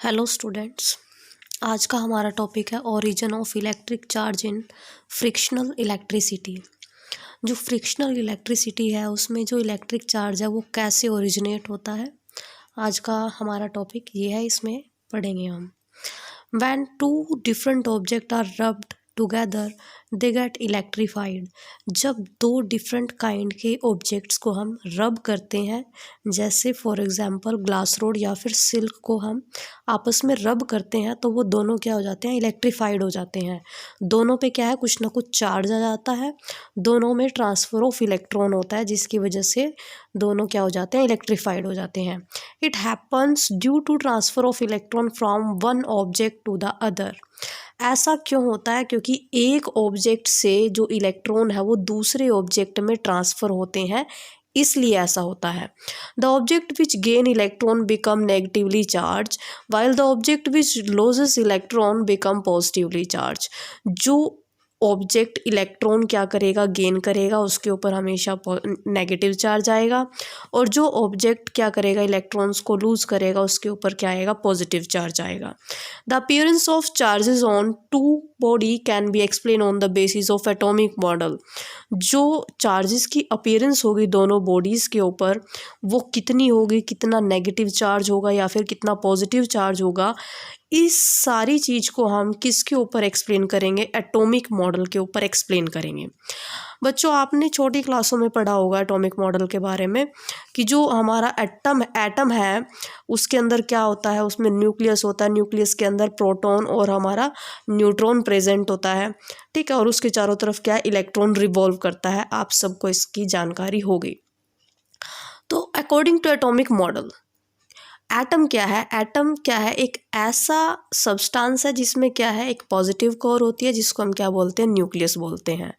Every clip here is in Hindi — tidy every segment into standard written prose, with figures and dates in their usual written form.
Hello students. आज का हमारा टॉपिक है origin of electric charge in frictional electricity. जो फ्रिक्शनल इलेक्ट्रिसिटी है उसमें जो इलेक्ट्रिक चार्ज है वो कैसे ओरिजिनेट होता है, आज का हमारा टॉपिक ये है, इसमें पढ़ेंगे हम। When two different objects are rubbed together they get electrified। जब दो डिफरेंट काइंड के ऑब्जेक्ट्स को हम रब करते हैं, जैसे फॉर एग्जांपल ग्लास रोड या फिर सिल्क को हम आपस में रब करते हैं, तो वो दोनों क्या हो जाते हैं, इलेक्ट्रीफाइड हो जाते हैं। दोनों पे क्या है, कुछ ना कुछ चार्ज आ जाता है, दोनों में ट्रांसफ़र ऑफ इलेक्ट्रॉन होता है, जिसकी वजह से दोनों क्या हो जाते हैं, इलेक्ट्रीफाइड हो जाते हैं। It happens due to transfer of electron from one object to the other. ऐसा क्यों होता है? क्योंकि एक ऑब्जेक्ट से जो इलेक्ट्रॉन है वो दूसरे ऑब्जेक्ट में ट्रांसफ़र होते हैं, इसलिए ऐसा होता है। The object which gain electron become negatively charge while the object which losses electron become positively charge. जो ऑब्जेक्ट इलेक्ट्रॉन क्या करेगा, गेन करेगा, उसके ऊपर हमेशा नेगेटिव चार्ज आएगा, और जो ऑब्जेक्ट क्या करेगा, इलेक्ट्रॉन्स को लूज करेगा, उसके ऊपर क्या आएगा, पॉजिटिव चार्ज आएगा। The appearance of charges on two body can be explain on the basis of atomic model. जो चार्जेस की अपीयरेंस होगी दोनों बॉडीज़ के ऊपर, वो कितनी होगी, कितना नेगेटिव चार्ज होगा या फिर कितना पॉजिटिव चार्ज होगा, इस सारी चीज़ को हम किसके ऊपर एक्सप्लेन करेंगे, एटॉमिक मॉडल के ऊपर एक्सप्लेन करेंगे। बच्चों, आपने छोटी क्लासों में पढ़ा होगा एटॉमिक मॉडल के बारे में कि जो हमारा एटम है उसके अंदर क्या होता है, उसमें न्यूक्लियस होता है, न्यूक्लियस के अंदर प्रोटॉन और हमारा न्यूट्रॉन प्रेजेंट होता है, ठीक है, और उसके चारों तरफ क्या है, इलेक्ट्रॉन रिवॉल्व करता है। आप सबको इसकी जानकारी होगी। तो according to atomic model, atom क्या है? एटम क्या है? एक ऐसा सब्सटेंस है जिसमें क्या है, एक पॉजिटिव कोर होती है, जिसको हम क्या बोलते हैं, न्यूक्लियस बोलते हैं।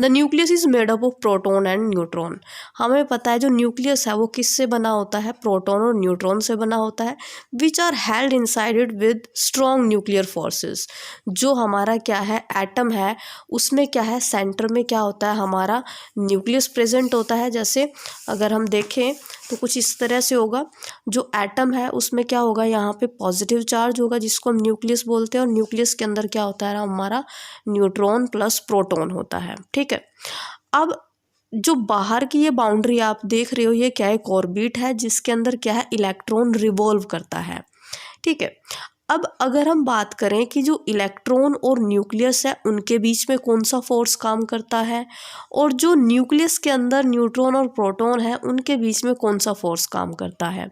The nucleus is made up of proton and neutron. हमें पता है जो न्यूक्लियस है वो किससे बना होता है, प्रोटॉन और न्यूट्रॉन से बना होता है, which are held inside it with strong nuclear forces. जो हमारा क्या है, एटम है, उसमें क्या है, सेंटर में क्या होता है, हमारा न्यूक्लियस प्रेजेंट होता है। जैसे अगर हम देखें तो कुछ इस तरह से होगा, जो एटम है उसमें क्या होगा, यहाँ पे पॉजिटिव चार्ज होगा जिसको हम न्यूक्लियस बोलते हैं, और न्यूक्लियस के अंदर क्या होता है, हमारा न्यूट्रॉन प्लस प्रोटॉन होता है, ठीक है। अब जो बाहर की ये बाउंड्री आप देख रहे हो, ये क्या है, एक ऑर्बिट है जिसके अंदर क्या है, इलेक्ट्रॉन रिवॉल्व करता है, ठीक है। अब अगर हम बात करें कि जो इलेक्ट्रॉन और न्यूक्लियस है उनके बीच में कौन सा फोर्स काम करता है, और जो न्यूक्लियस के अंदर न्यूट्रॉन और प्रोटॉन है उनके बीच में कौन सा फोर्स काम करता है,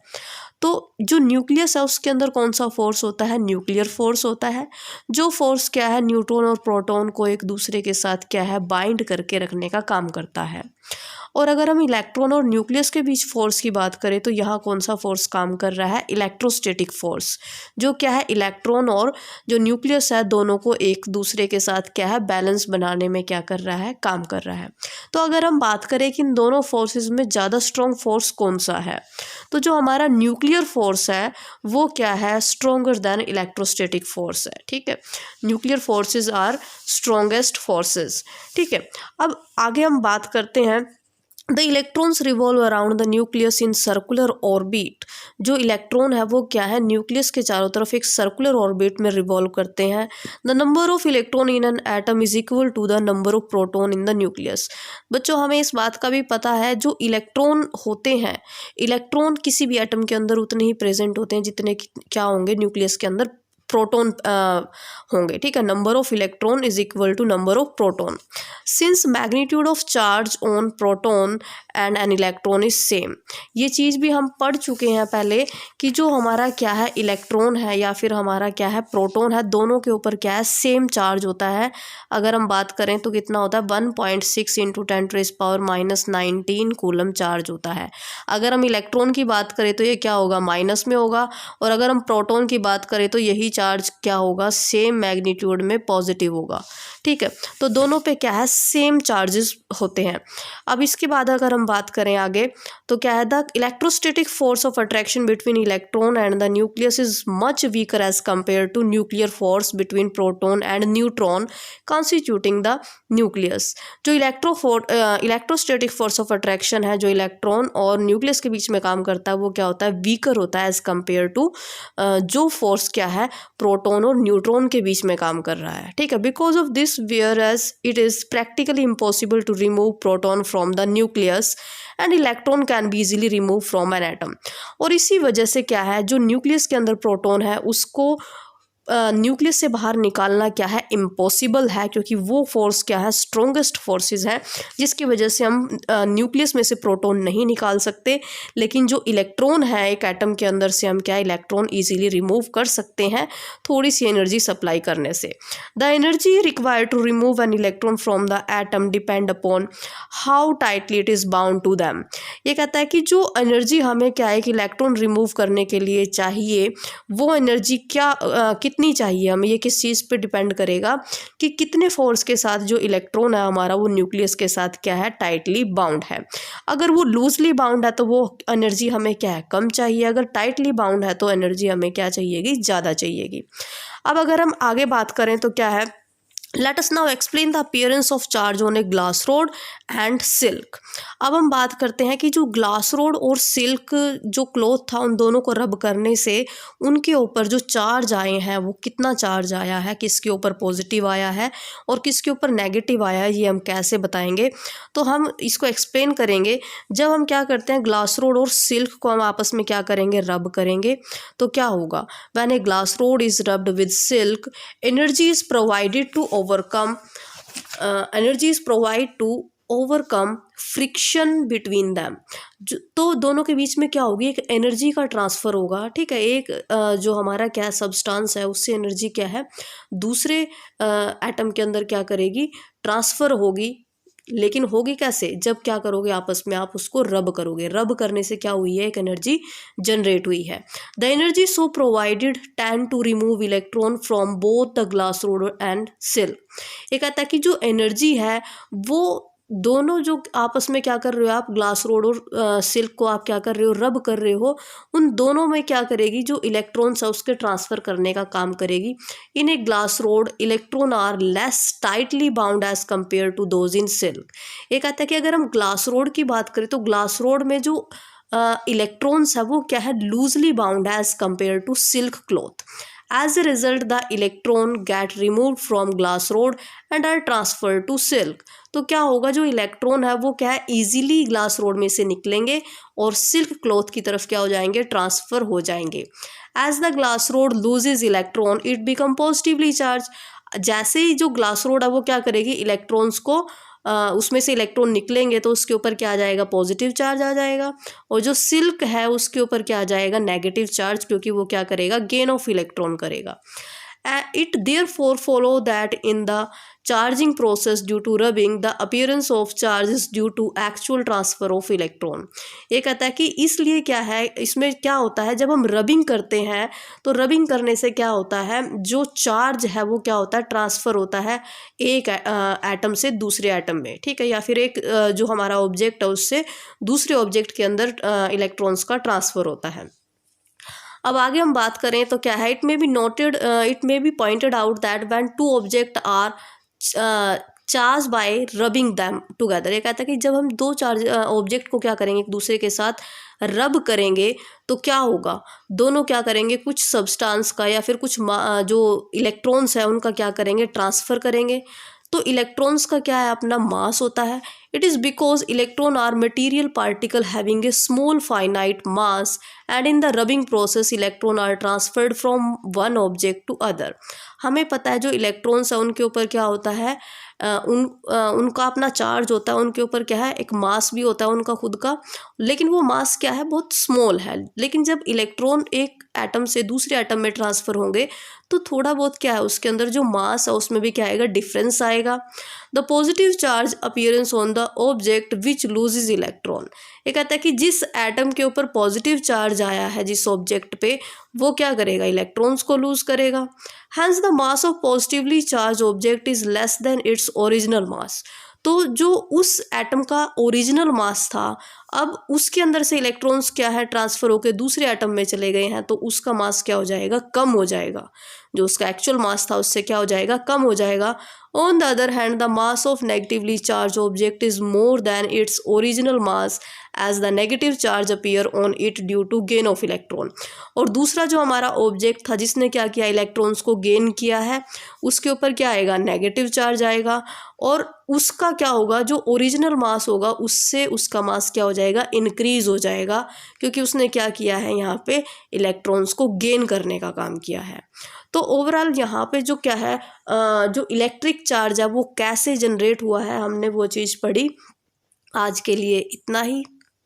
तो जो न्यूक्लियस है उसके अंदर कौन सा फोर्स होता है, न्यूक्लियर फोर्स होता है। जो फोर्स क्या है, न्यूट्रॉन और प्रोटॉन को एक दूसरे के साथ क्या है, बाइंड करके रखने का काम करता है। और अगर हम इलेक्ट्रॉन और न्यूक्लियस के बीच फोर्स की बात करें तो यहाँ कौन सा फोर्स काम कर रहा है, इलेक्ट्रोस्टैटिक फोर्स। जो क्या है, इलेक्ट्रॉन और जो न्यूक्लियस है दोनों को एक दूसरे के साथ क्या है, बैलेंस बनाने में क्या कर रहा है, काम कर रहा है। तो अगर हम बात करें कि इन दोनों फोर्सेस में ज़्यादा स्ट्रॉन्ग फोर्स कौन सा है, तो जो हमारा न्यूक्लियर फोर्स है वो क्या है, स्ट्रोंगर देन इलेक्ट्रोस्टैटिक फोर्स है, ठीक है। Nuclear forces are strongest forces, ठीक है। अब आगे हम बात करते हैं, the electrons revolve around the nucleus in circular orbit. जो इलेक्ट्रॉन है वो क्या है, न्यूक्लियस के चारों तरफ एक सर्कुलर ऑर्बिट में रिवॉल्व करते हैं। The number of electron in an atom is equal to the number of proton in the nucleus. बच्चों, हमें इस बात का भी पता है जो इलेक्ट्रॉन होते हैं, इलेक्ट्रॉन किसी भी एटम के अंदर उतने ही प्रेजेंट होते हैं जितने क्या होंगे, न्यूक्लियस के अंदर प्रोटॉन होंगे, ठीक है। Number of electron is equal to number of proton. Since magnitude of charge on proton and an electron is same. ये चीज़ भी हम पढ़ चुके हैं पहले कि जो हमारा क्या है, इलेक्ट्रॉन है या फिर हमारा क्या है, प्रोटॉन है, दोनों के ऊपर क्या है, सेम चार्ज होता है। अगर हम बात करें तो कितना होता है, 1.6 इंटू 10⁻⁻19 कूलम चार्ज होता है। अगर हम इलेक्ट्रॉन की बात करें तो ये क्या होगा, माइनस में होगा, और अगर हम प्रोटॉन की बात करें तो यही चार्ज क्या होगा, सेम मैग्नीट्यूड में पॉजिटिव होगा, ठीक है। तो दोनों पे क्या है, सेम चार्जेस होते हैं। अब इसके बाद अगर हम हम बात करें आगे तो क्या है, the electrostatic force of attraction between electron and the nucleus is much weaker as compare to nuclear force between proton and neutron constituting the nucleus. जो इलेक्ट्रोस्टैटिक फोर्स ऑफ अट्रैक्शन है, जो इलेक्ट्रॉन और न्यूक्लियस के बीच में काम करता है, वो क्या होता है, वीकर होता है एज कंपेयर टू जो फोर्स क्या है प्रोटॉन और न्यूट्रॉन के बीच में काम कर रहा है, ठीक है। Because of this whereas it is practically impossible to remove proton from the nucleus and electron can be easily remove from an atom. और इसी वजह से क्या है, जो न्यूक्लियस के अंदर प्रोटॉन है उसको न्यूक्लियस से बाहर निकालना क्या है, इम्पॉसिबल है, क्योंकि वो फोर्स क्या है, स्ट्रॉन्गेस्ट फोर्सेस है, जिसकी वजह से हम न्यूक्लियस में से प्रोटॉन नहीं निकाल सकते। लेकिन जो इलेक्ट्रॉन है एक एटम के अंदर से हम क्या इलेक्ट्रॉन इजीली रिमूव कर सकते हैं थोड़ी सी एनर्जी सप्लाई करने से। The energy required to remove an electron from the atom depend upon how tightly it is bound to them. ये कहता है कि जो एनर्जी हमें क्या है कि इलेक्ट्रॉन रिमूव करने के लिए चाहिए, वो एनर्जी क्या कितनी चाहिए हमें, ये किस चीज़ पे डिपेंड करेगा कि कितने फोर्स के साथ जो इलेक्ट्रॉन है हमारा वो न्यूक्लियस के साथ क्या है, टाइटली बाउंड है। अगर वो लूजली बाउंड है तो वो एनर्जी हमें क्या है, कम चाहिए। अगर टाइटली बाउंड है तो एनर्जी हमें क्या चाहिएगी, ज़्यादा चाहिएगी। अब अगर हम आगे बात करें तो क्या है, Let us now explain the appearance of charge on a glass rod and silk। अब हम बात करते हैं कि जो ग्लास रोड और सिल्क जो क्लॉथ था उन दोनों को रब करने से उनके ऊपर जो चार्ज आए हैं वो कितना चार्ज आया है, किसके ऊपर पॉजिटिव आया है और किसके ऊपर नेगेटिव आया है, ये हम कैसे बताएंगे। तो हम इसको एक्सप्लेन करेंगे। जब हम क्या करते हैं, ग्लास रोड और सिल्क को हम आपस में क्या करेंगे, रब करेंगे, तो क्या होगा, when a glass rod is rubbed with silk energy is provided to overcome friction between them. तो दोनों के बीच में क्या होगी, एक एनर्जी का ट्रांसफ़र होगा, ठीक है। एक जो हमारा क्या सब्सटेंस है उससे एनर्जी क्या है दूसरे एटम के अंदर क्या करेगी, ट्रांसफ़र होगी। लेकिन होगी कैसे, जब क्या करोगे आपस में आप उसको रब करोगे। रब करने से क्या हुई है, एक एनर्जी जनरेट हुई है। The energy so provided tend to remove electron from both the glass rod and silk. ये कहता है कि जो एनर्जी है वो दोनों जो आपस में क्या कर रहे हो आप, ग्लास रोड और सिल्क को आप क्या कर रहे हो, रब कर रहे हो, उन दोनों में क्या करेगी, जो इलेक्ट्रॉन्स है उसके ट्रांसफ़र करने का काम करेगी। In a glass rod electron are less tightly bound as compare to those in silk. ये कहता है कि अगर हम ग्लास रोड की बात करें तो ग्लास रोड में जो इलेक्ट्रॉन्स है वो क्या है, loosely bound as compare to silk cloth. As a result, the electron get removed from glass rod and are transferred to silk। तो क्या होगा, जो इलेक्ट्रॉन है वो क्या है, इजीली ग्लास रोड में से निकलेंगे और सिल्क क्लॉथ की तरफ क्या हो जाएंगे, ट्रांसफ़र हो जाएंगे। As the glass rod loses electron, it become positively charged। जैसे ही जो ग्लास रोड है वो क्या करेगी, इलेक्ट्रॉन्स को उसमें से इलेक्ट्रॉन निकलेंगे तो उसके ऊपर क्या आ जाएगा, पॉजिटिव चार्ज आ जाएगा। और जो सिल्क है उसके ऊपर क्या आ जाएगा, नेगेटिव चार्ज, क्योंकि वो क्या करेगा, गेन ऑफ इलेक्ट्रॉन करेगा। It therefore follow that in the charging process due to rubbing the appearance of charge is due to actual transfer of electron। ये कहता है कि इसलिए क्या है, इसमें क्या होता है, जब हम रबिंग करते हैं तो रबिंग करने से क्या होता है, जो चार्ज है वो क्या होता है, ट्रांसफ़र होता है एक एटम से दूसरे एटम में, ठीक है, या फिर एक जो हमारा ऑब्जेक्ट है उससे दूसरे ऑब्जेक्ट के अंदर इलेक्ट्रॉन्स का ट्रांसफ़र होता है। अब आगे हम बात करें तो क्या है, it may be pointed out that when two object are charge by rubbing them together. ये कहता है कि जब हम दो चार्ज ऑब्जेक्ट को क्या करेंगे, एक दूसरे के साथ रब करेंगे तो क्या होगा, दोनों क्या करेंगे, कुछ सब्सटेंस का या फिर कुछ जो इलेक्ट्रॉन्स है उनका क्या करेंगे, ट्रांसफ़र करेंगे। तो इलेक्ट्रॉन्स का क्या है, अपना मास होता है। It is because electron are material particle having a small finite mass and in the rubbing process electron are transferred from one object to other. हमें पता है जो इलेक्ट्रॉन्स है उनके ऊपर क्या होता है, उनका अपना चार्ज होता है, उनके ऊपर क्या है, एक मास भी होता है उनका खुद का, लेकिन वो मास क्या है, बहुत स्मॉल है। लेकिन जब इलेक्ट्रॉन एक एटम से दूसरे एटम में ट्रांसफ़र होंगे तो थोड़ा बहुत क्या है, उसके अंदर जो मास है उसमें भी क्या आएगा, डिफरेंस आएगा। The positive charge appearance on the object which loses electron. ये कहता है कि जिस एटम के ऊपर पॉजिटिव चार्ज आया है जिस ऑब्जेक्ट पे, वो क्या करेगा, इलेक्ट्रॉन्स को लूज करेगा। Hence the mass of positively charged object is less than its original mass. तो जो उस एटम का ओरिजिनल मास था, अब उसके अंदर से इलेक्ट्रॉन्स क्या है ट्रांसफ़र होकर दूसरे एटम में चले गए हैं, तो उसका मास क्या हो जाएगा, कम हो जाएगा। जो उसका एक्चुअल मास था उससे क्या हो जाएगा, कम हो जाएगा। On the other hand the mass of negatively charge object is more than its original mass as the negative charge appear on it due to gain of electron. और दूसरा जो हमारा ऑब्जेक्ट था जिसने क्या किया, इलेक्ट्रॉन्स को गेन किया है, उसके ऊपर क्या आएगा, नेगेटिव चार्ज आएगा। और उसका क्या होगा, जो ओरिजिनल मास होगा उससे उसका मास क्या हो जाएगा, इंक्रीज हो जाएगा, क्योंकि उसने क्या किया है, यहाँ पे इलेक्ट्रॉन्स को गेन करने का काम किया है। तो ओवरऑल यहाँ पे जो क्या है, जो इलेक्ट्रिक चार्ज है वो कैसे जनरेट हुआ है, हमने वो चीज़ पढ़ी। आज के लिए इतना ही।